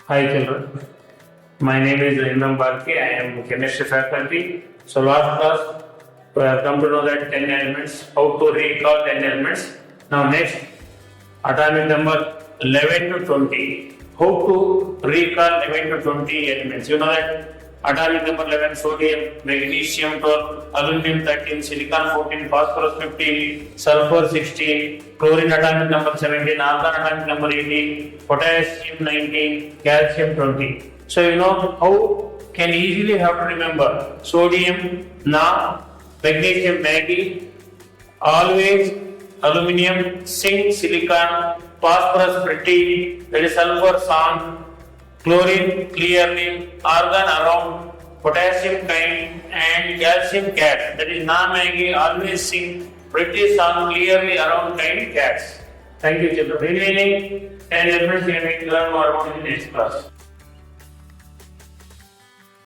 Hi children, my name is Imam Balki. I am chemistry faculty. So last class we have come to know that 10 elements, how to recall 10 elements. Now next, atomic number 11 to 20. How to recall 11 to 20 elements. You know that atomic number 11, sodium, magnesium 12, aluminium 13, silicon 14, phosphorus 15, sulfur 16, chlorine atomic number 17, argon atomic number 18, potassium 19, calcium 20. So you know how can easily have to remember sodium Na, magnesium Maggie, always aluminium, zinc, silicon, phosphorus pretty, that is sulfur song, chlorine clearly, argon around, potassium kind, and calcium cat. That is non-Maggie, always zinc, pretty song, clearly around kind cats. Thank you, children. Remaining 10 elements we are going to learn more about in the next class.